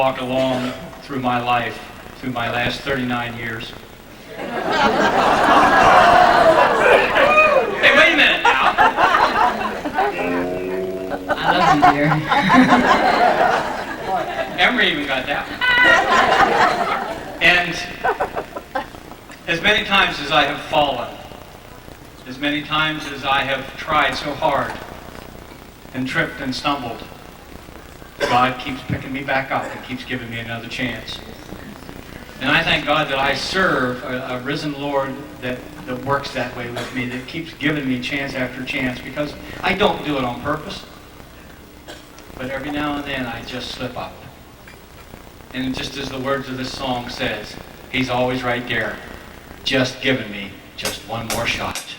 Walk along through my life, through my last 39 years. Hey, wait a minute now. I love you, dear. Emery even got that. And as many times as I have fallen, as many times as I have tried so hard and tripped and stumbled, God keeps picking me back up and keeps giving me another chance. And I thank God that I serve a risen Lord that works that way with me, that keeps giving me chance after chance, because I don't do it on purpose. But every now and then I just slip up. And just as the words of this song says, He's always right there, just giving me just one more shot.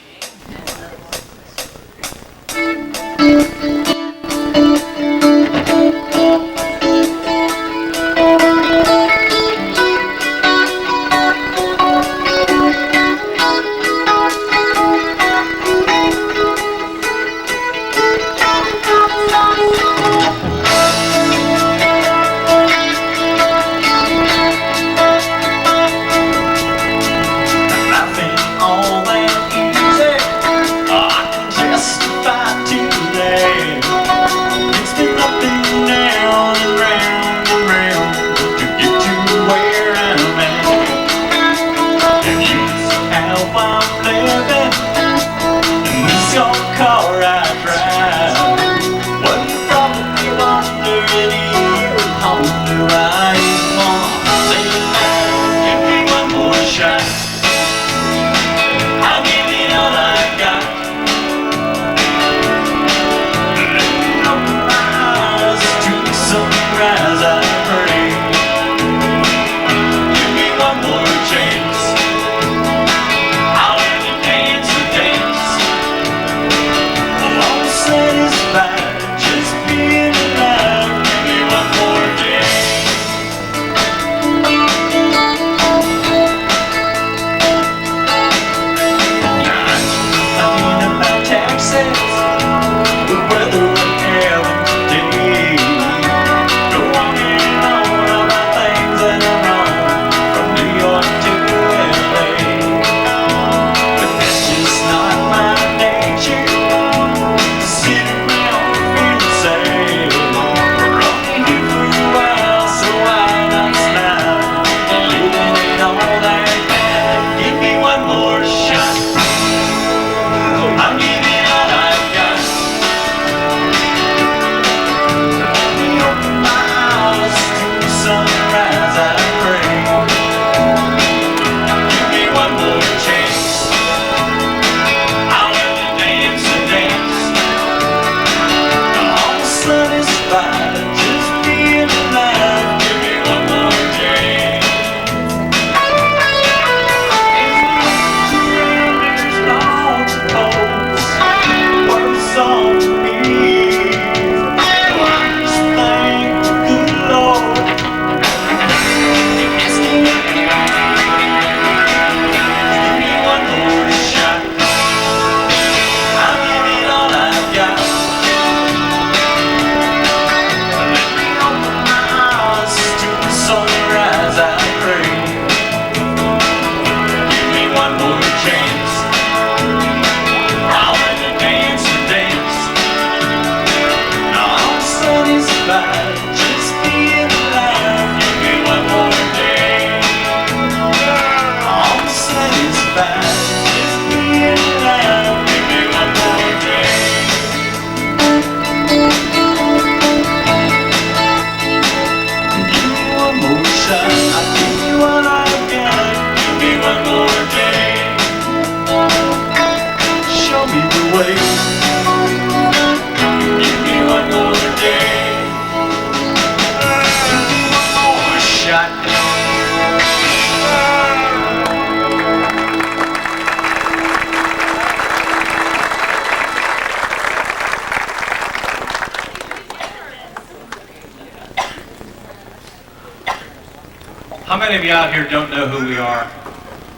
How many of you out here don't know who we are?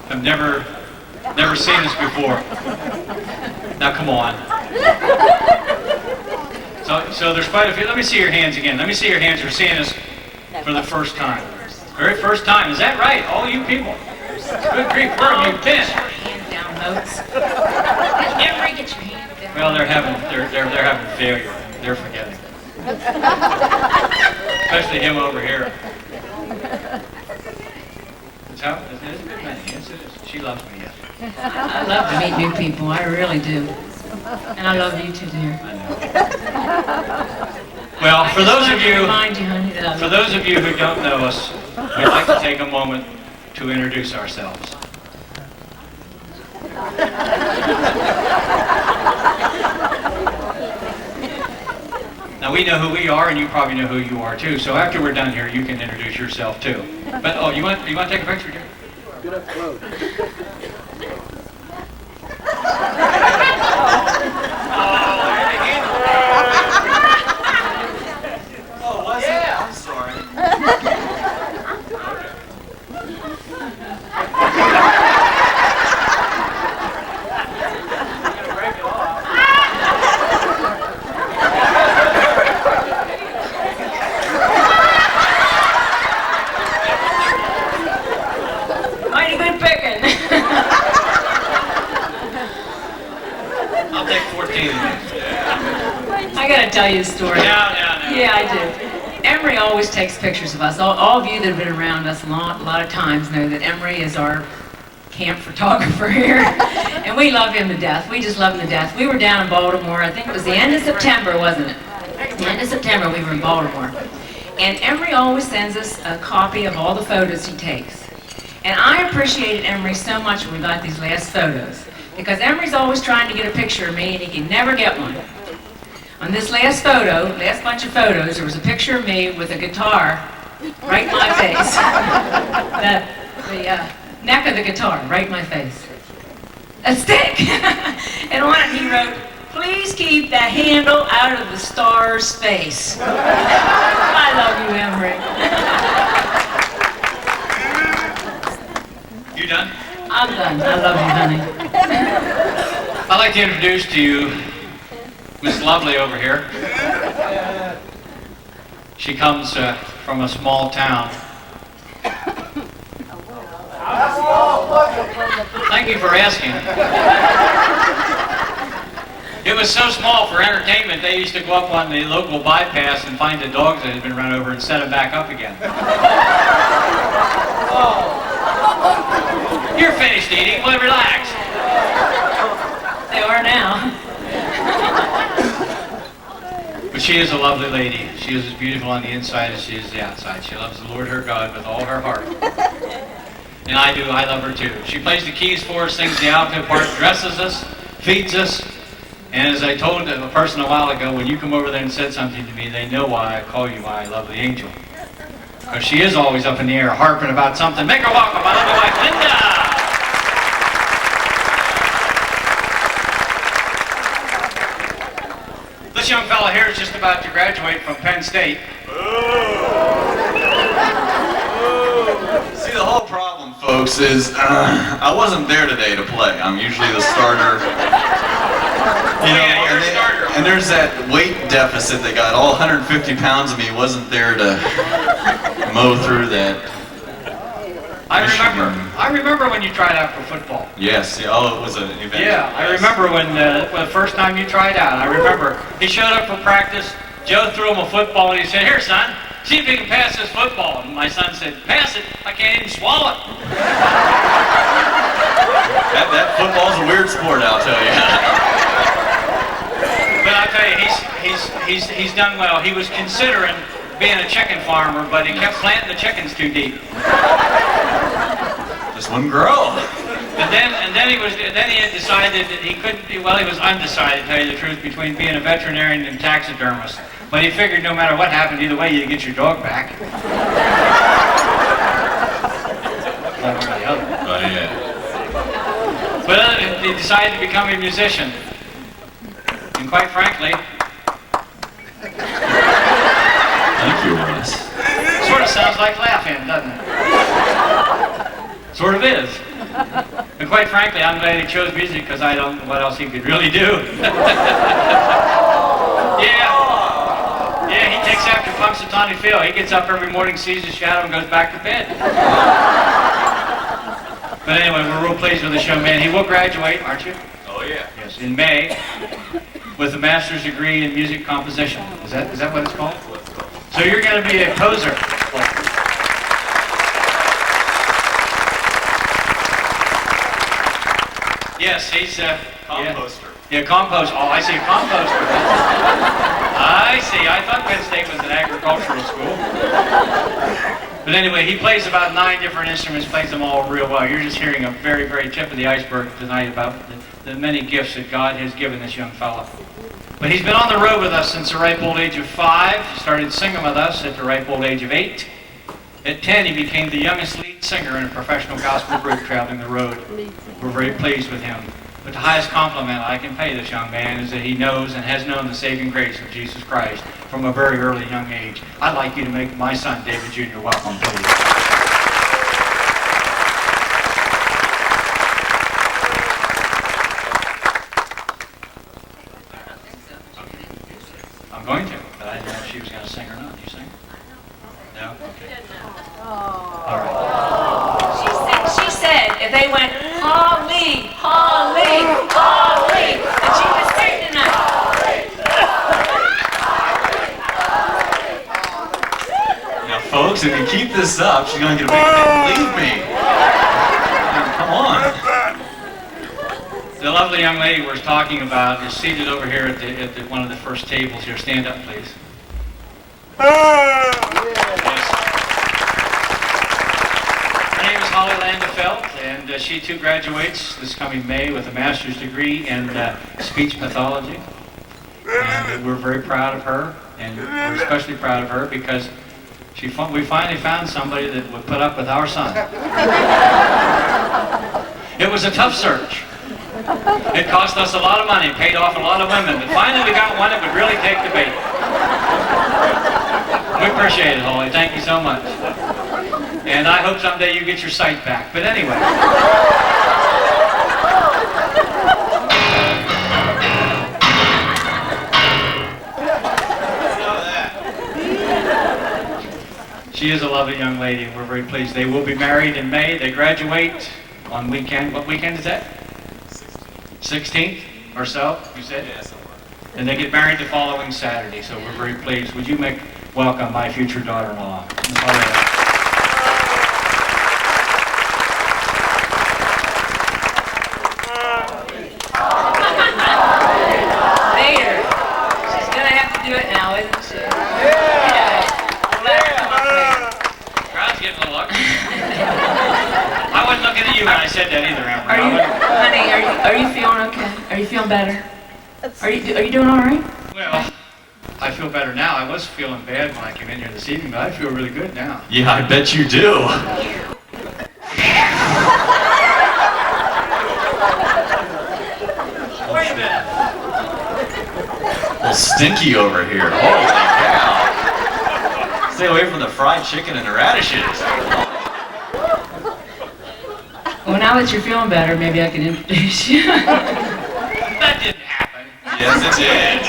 Have never seen us before? Now come on. So there's quite a few. Let me see your hands again. Let me see your hands for seeing us. No. for the first time. Very first time. Is that right? All you people. Good grief, where have you been? Hand down notes. Emery, get your hand down. Well, they're having failure. They're forgetting. Especially him over here. It's a good man. Yes, it is. She loves me, yes. I love to meet new people. I really do. And I love you too, dear. I know. Well, for those of you, remind you, honey, that I for those of you who don't know us, we'd like to take a moment to introduce ourselves. Now we know who we are, and you probably know who you are too. So after we're done here, you can introduce yourself too. But oh, you want to take a picture, dear? Get up close. Oh, was it? I'm sorry. mighty good picking. I'll take 14 of these. I gotta tell you a story. No. Yeah, I do. Emery always takes pictures of us. All of you that have been around us a lot of times know that Emery is our camp photographer here. And we love him to death. We just love him to death. We were down in Baltimore. I think it was the end of September, wasn't it? The end of September, we were in Baltimore. And Emery always sends us a copy of all the photos he takes. And I appreciated Emery so much when we got these last photos. Because Emery's always trying to get a picture of me, and he can never get one. On this last bunch of photos, there was a picture of me with a guitar right in my face. the neck of the guitar right in my face. A stick! And on it he wrote, "Please keep the handle out of the star's face." I love you, Emery. You done? I'm done. I love you, honey. I'd like to introduce to you Miss Lovely over here. She comes from a small town. Thank you for asking. It was so small for entertainment, they used to go up on the local bypass and find the dogs that had been run over and set them back up again. You're finished eating. Well, relax. They are now. But she is a lovely lady. She is as beautiful on the inside as she is the outside. She loves the Lord her God with all her heart. And I do. I love her too. She plays the keys for us, sings the alto part, dresses us, feeds us. And as I told a person a while ago, when you come over there and said something to me, they know why I call you my lovely angel. Because she is always up in the air harping about something. Make her welcome, my lovely wife, Linda! This young fella here is just about to graduate from Penn State. See, the whole problem, folks, is I wasn't there today to play. I'm usually the starter. You're a starter. And there's that weight deficit that got all 150 pounds of me wasn't there to mow through that. I remember when you tried out for football. Yes. Yeah, oh, it was an event. Yeah, I remember when the first time you tried out. I remember he showed up for practice. Joe threw him a football and he said, "Here, son, see if you can pass this football." And my son said, "Pass it? I can't even swallow it." That football's a weird sport, I'll tell you. But I'll tell you, he's done well. He was considering being a chicken farmer, but he kept planting the chickens too deep. Just wouldn't grow. And then he had decided that he couldn't. Well, he was undecided, to tell you the truth, between being a veterinarian and taxidermist. But he figured no matter what happened, either way, you get your dog back. One or the other. Oh yeah. But he decided to become a musician. And quite frankly, Thank you, Wes. sort of sounds like laughing, doesn't it? Sort of is. And quite frankly, I'm glad he chose music because I don't know what else he could really do. Yeah, he takes except for Punxsutawney Phil. He gets up every morning, sees his shadow, and goes back to bed. But anyway, we're real pleased with this young man. He will graduate, aren't you? Oh, yeah. Yes, in May, with a master's degree in music composition. Is that what it's called? So you're going to be a composer. Yes, he's a Composter. Yeah, compost. Oh, I see, a composter. I see. I thought Penn State was an agricultural school. But anyway, he plays about 9 different instruments, plays them all real well. You're just hearing a very, very tip of the iceberg tonight about the many gifts that God has given this young fella. But he's been on the road with us since the ripe old age of 5. He started singing with us at the ripe old age of 8. At 10, he became the youngest lead singer in a professional gospel group traveling the road. We're very pleased with him. But the highest compliment I can pay this young man is that he knows and has known the saving grace of Jesus Christ from a very early young age. I'd like you to make my son, David Jr., welcome, please. I'm going to, but I didn't know if she was going to sing or not. Do you sing? No? Okay. All right. She said if they went, Holly, Holly, Holly, that she would sing tonight. Now, folks, if you keep this up, she's going to get a big man. Leave me. Come on. The lovely young lady we're talking about is seated over here at one of the first tables here. Stand up, please. Yes. Her name is Holly Landefeld, and she too graduates this coming May with a master's degree in speech pathology. And we're very proud of her, and we're especially proud of her because we finally found somebody that would put up with our son. It was a tough search. It cost us a lot of money, paid off a lot of women, but finally we got one that would really take the bait. We appreciate it, Holly. Thank you so much. And I hope someday you get your sight back. But anyway. She is a lovely young lady, and we're very pleased. They will be married in May. They graduate on weekend. What weekend is that? 16th or so, you said? Yeah, somewhere. And they get married the following Saturday, so we're very pleased. Would you welcome my future daughter-in-law, Ms. Holly? Later. She's going to have to do it now, isn't she? Yeah. We'll let her come up later. Crowd's getting a little ugly. I wasn't looking at you when I said that either, Amber. Honey, are you feeling okay? Are you feeling better? Are you doing all right? Well, I feel better now. I was feeling bad when I came in here this evening, but I feel really good now. Yeah, I bet you do. Wait a minute. A little stinky over here. Holy cow. Stay away from the fried chicken and the radishes. Well, now that you're feeling better, maybe I can introduce you. That didn't happen. Yes, it did.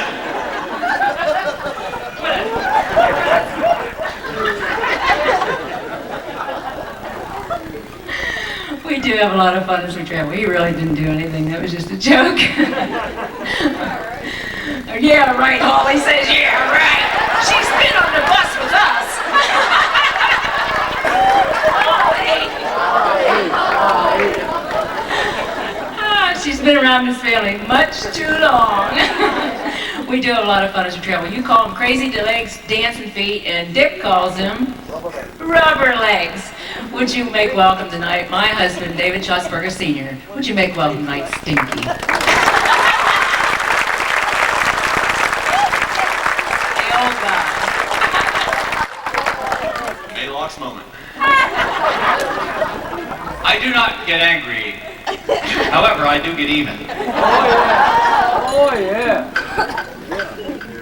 We do have a lot of fun as we travel. He really didn't do anything. That was just a joke. Yeah, right. Holly says, yeah, right. She's been on the bus with us. She's been around this family much too long. We do have a lot of fun as we travel. You call them crazy legs, dancing feet, and Dick calls them rubber legs. Would you make welcome tonight my husband, David Schausberger Sr.? Would you make welcome tonight, Stinky? The old guy. Maylocks moment. I do not get angry. However, I do get even. Oh yeah.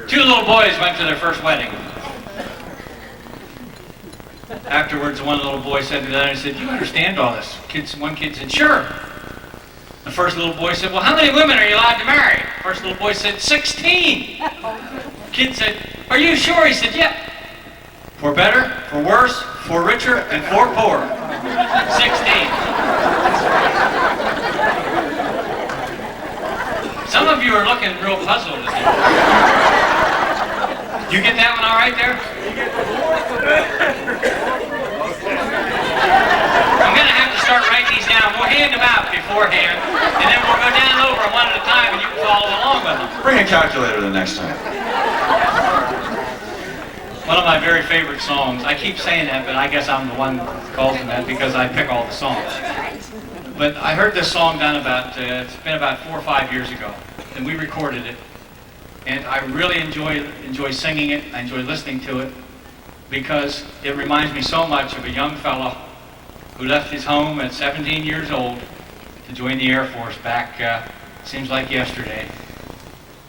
2 little boys went to their first wedding. Afterwards, one little boy said to the other, he said, "Do you understand all this?" One kid said, "Sure." The first little boy said, "Well, how many women are you allowed to marry?" First little boy said, 16. Kid said, Are you sure? He said, yeah. For better, for worse, for richer, and for poorer. 16. Some of you are looking real puzzled at me. You get that one all right there? I'm going to have to start writing these down. We'll hand them out beforehand, and then we'll go down over them one at a time, and you can follow along with them. Bring a calculator the next time. One of my very favorite songs. I keep saying that, but I guess I'm the one that calls them that because I pick all the songs. But I heard this song done it's been about 4 or 5 years ago, and we recorded it. And I really enjoy singing it. I enjoy listening to it because it reminds me so much of a young fella who left his home at 17 years old to join the Air Force back, seems like yesterday.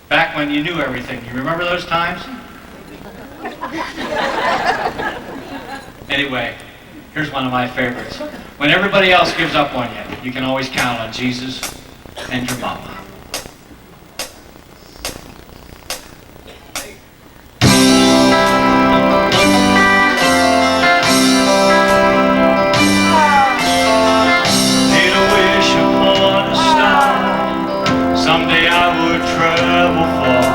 Back when you knew everything. You remember those times? Anyway, here's one of my favorites. When everybody else gives up on you, you can always count on Jesus and your mama. Made a wish upon a star. Someday I would travel far.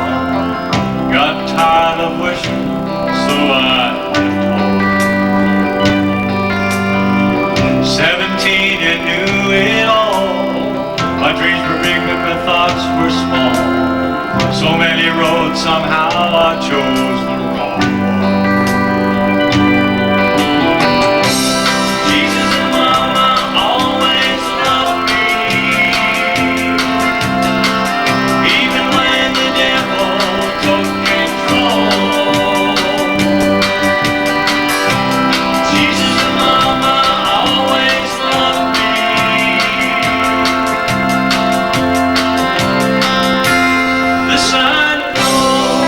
Got tired of wishing, so I left home. 17 and knew it all. My dreams were big, but my thoughts were small. So many roads, somehow I chose the wrong one. Jesus and Mama always loved me, even when the devil took control. Jesus and Mama always loved me. The sun goes,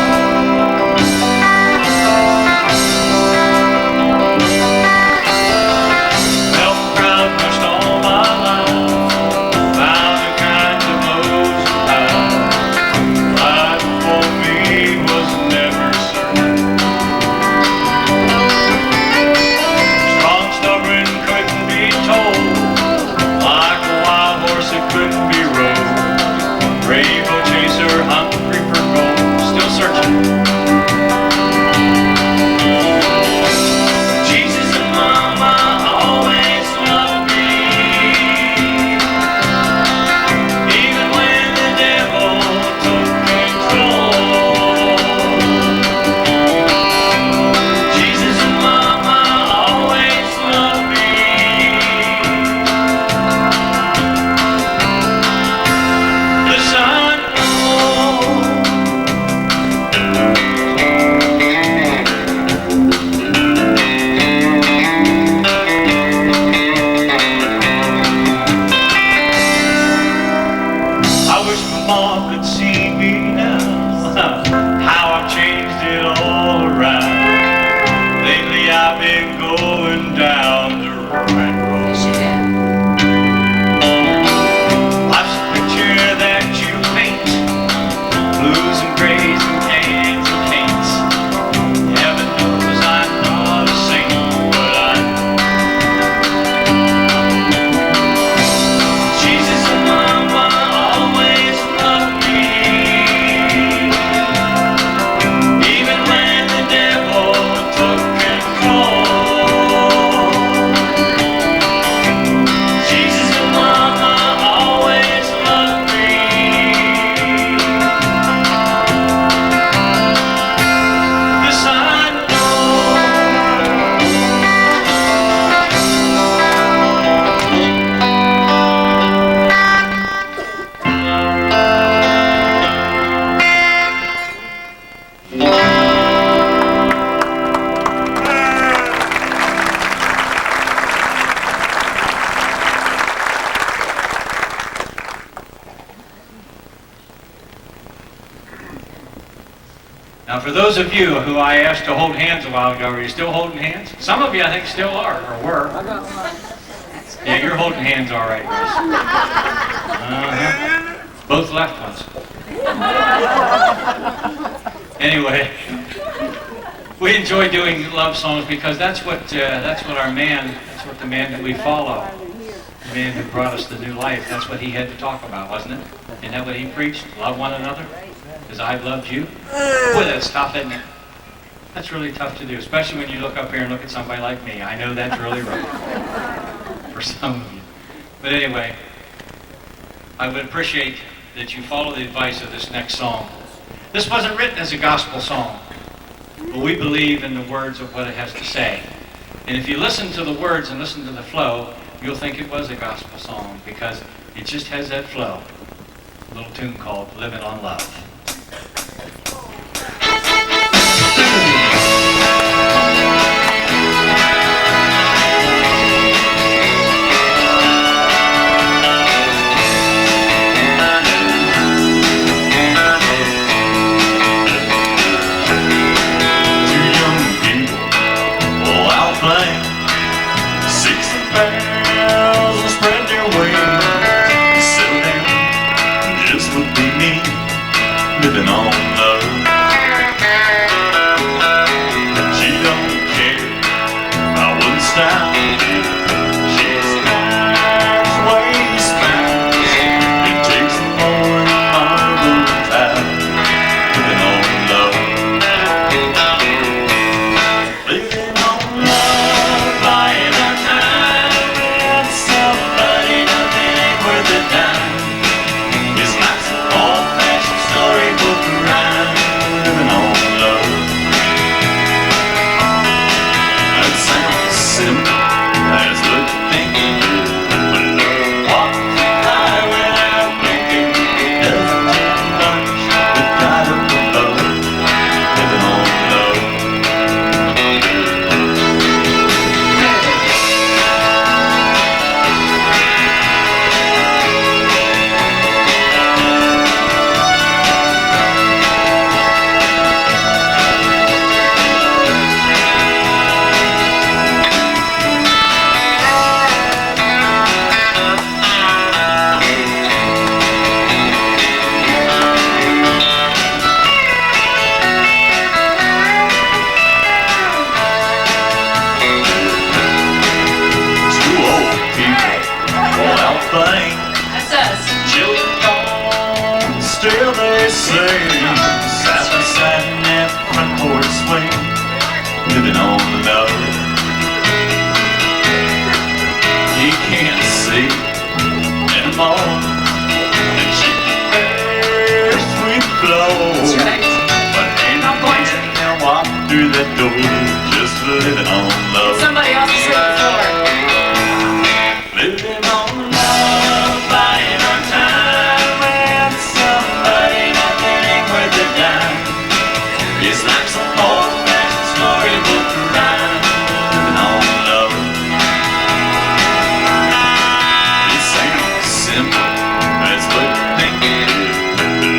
felt proud most all my life. Found the kind of blows and highs. Life for me was never certain. Strong, stubborn, couldn't be told. Like a wild horse that couldn't be rode. Rainbow chaser, hungry for gold. Still searching. Jesus and Mama always loved me, even when the devil took control. Jesus and Mama always loved me. The sun goes, I wish my mom could see me now. How I've changed it all around. Lately I've been going down the right road. Yes, you did. Life's a picture that you paint, blues and grays and cans and canes. Heaven knows I'm not a saint, but I Jesus and Mama always loved me, even when the devil took control. Jesus and Mama always loved me. The sun Now, for those of you who I asked to hold hands a while ago, are you still holding hands? Some of you, I think, still are, or were. Yeah, you're holding hands all right. Both left ones. Anyway, We enjoy doing love songs because that's what the man that we follow, the man who brought us the new life. That's what he had to talk about, wasn't it? Isn't that what he preached? Love one another, as I've loved you. Boy, that's tough, isn't it? That's really tough to do, especially when you look up here and look at somebody like me. I know that's really rough for some of you. But anyway, I would appreciate that you follow the advice of this next song. This wasn't written as a gospel song, but we believe in the words of what it has to say. And if you listen to the words and listen to the flow, you'll think it was a gospel song because it just has that flow. A little tune called Living on Love. Living on love. She don't care about what style. She smiles, ways fast. It takes more than marble tile. Living on love. Living on love, buying our time with somebody, nothing ain't worth a dime. It's like some old-fashioned storybook rhyme. Living on love. That sounds simple, that's what you think. But love walks high without blinking. It doesn't take much to guide up above. Living on love. Two old people go out playing. That's us. Children gone, still they sing. Side by side in that front porch swing. Living on love. He can't see anymore. And she can sweet flow. That's right. But ain't no point in walking through that door. Just living on love. Somebody else is sweeping the floor. Living on love, buying our time with somebody, nothing ain't worth a dime. It's like some old-fashioned storybook rhyme. Living on love. It sounds simple, that's what you think.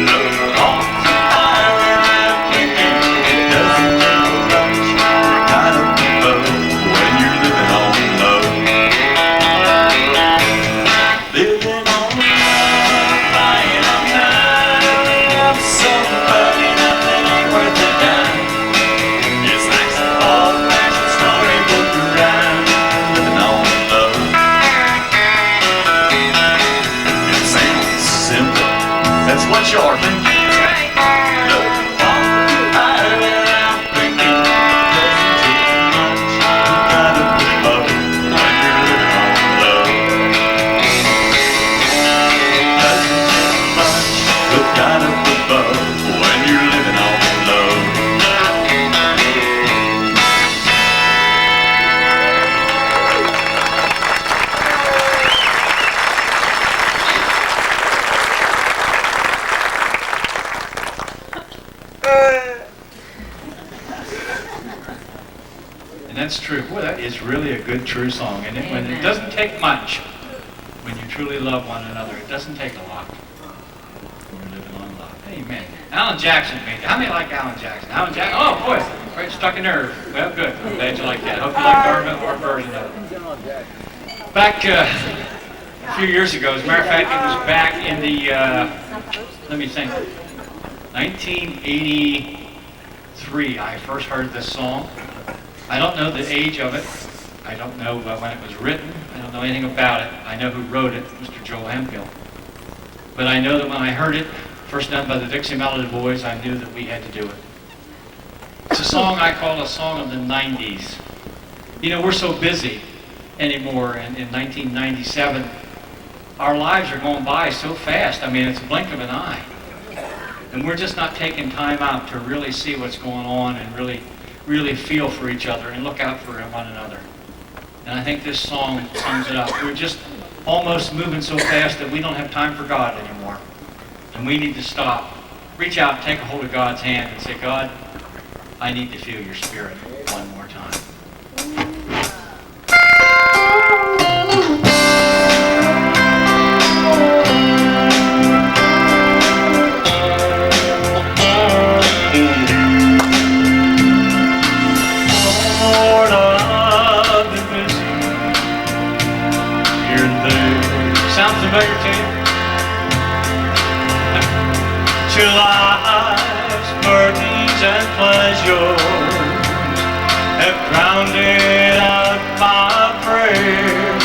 Love walks high without blinking. It doesn't take much to guide up above when you're living on love. Living on love, buying on time with somebody, nothing ain't worth a dime. It's like some old-fashioned storybook rhyme. Living on love. It sounds simple, that's what you're thinking. Love walks high without blinking. Doesn't take much to guide up above when you're living on love. Doesn't take much to guide up above when you're living on love. And that's true. Boy, that is really a good, true song. And when it doesn't take much, when you truly love one another, it doesn't take a lot. When you're living on love. Amen. Alan Jackson made it. How many like Alan Jackson? Alan Jackson. Oh, boy. Right, stuck a nerve. Well, good. I'm glad you like that. Hope you like our version of it. Back a few years ago, as a matter of fact, it was back in the, let me think, 1980. 3, I first heard this song. I don't know the age of it. I don't know when it was written. I don't know anything about it. I know who wrote it, Mr. Joel Hemphill. But I know that when I heard it, first done by the Dixie Melody Boys, I knew that we had to do it. It's a song I call a song of the 90s. You know, we're so busy anymore, and in 1997, our lives are going by so fast. I mean, it's a blink of an eye. And we're just not taking time out to really see what's going on and really feel for each other and look out for one another. And I think this song sums it up. We're just almost moving so fast that we don't have time for God anymore. And we need to stop, reach out, take a hold of God's hand and say, God, I need to feel your spirit one more time. Lord, I've been busy here and there. Sound familiar to you? Till life's burdens and pleasures have drowned out my prayer.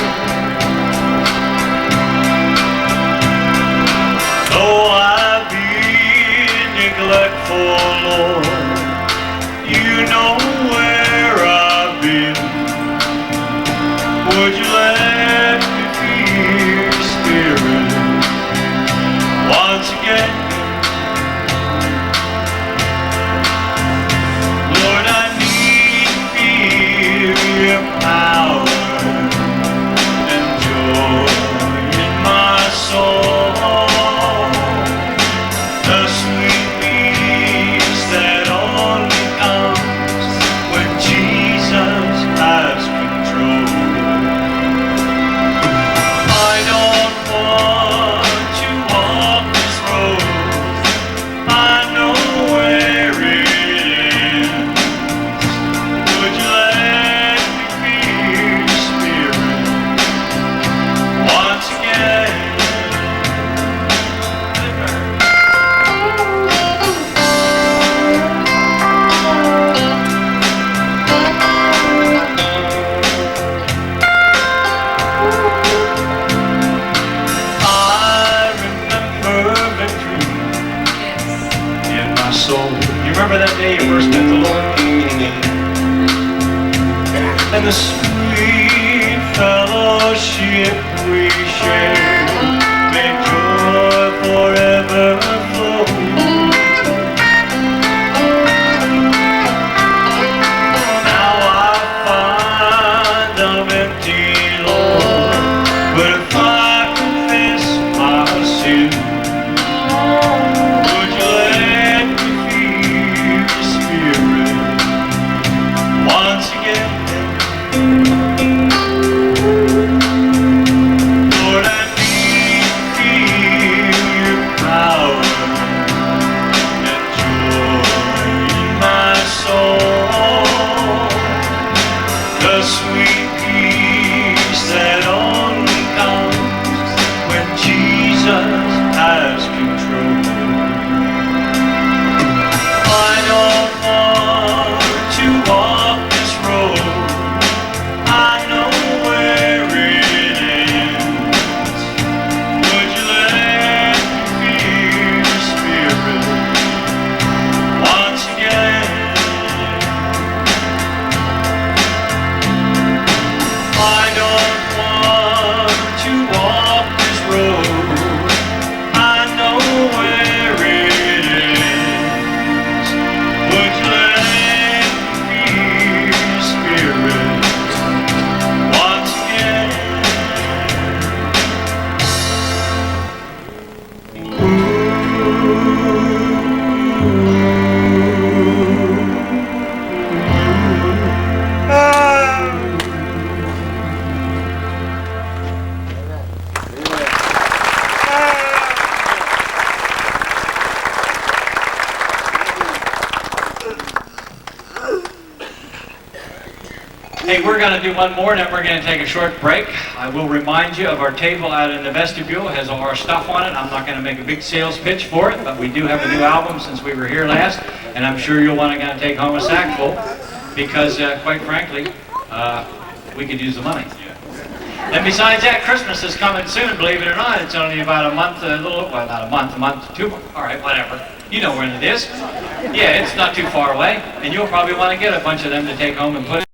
Though I've been neglectful, Lord, you know where I've been. Would you let me feel your spirit once again? Lord, I need to feel your power and joy in my soul. The sweet peace that only comes when Jesus has control. I don't want to walk this road. I know where it ends. Would you let me feel your spirit once again? I remember victory Yes. in my soul. You remember that day you first met the Lord? And the sweet fellowship we share made joy forever flow. Now I find I'm empty, Lord, but if I confess my sin, would you let me feel your spirit once again? Hey, we're going to do one more, and then we're going to take a short break. I will remind you of our table out in the vestibule. It has all our stuff on it. I'm not going to make a big sales pitch for it, but we do have a new album since we were here last, and I'm sure you'll want to take home a sackful because, quite frankly, we could use the money. And besides that, Christmas is coming soon, believe it or not. It's only about a month, well, not a month, 2 months. All right, whatever. You know when it is. Yeah, it's not too far away, and you'll probably want to get a bunch of them to take home and put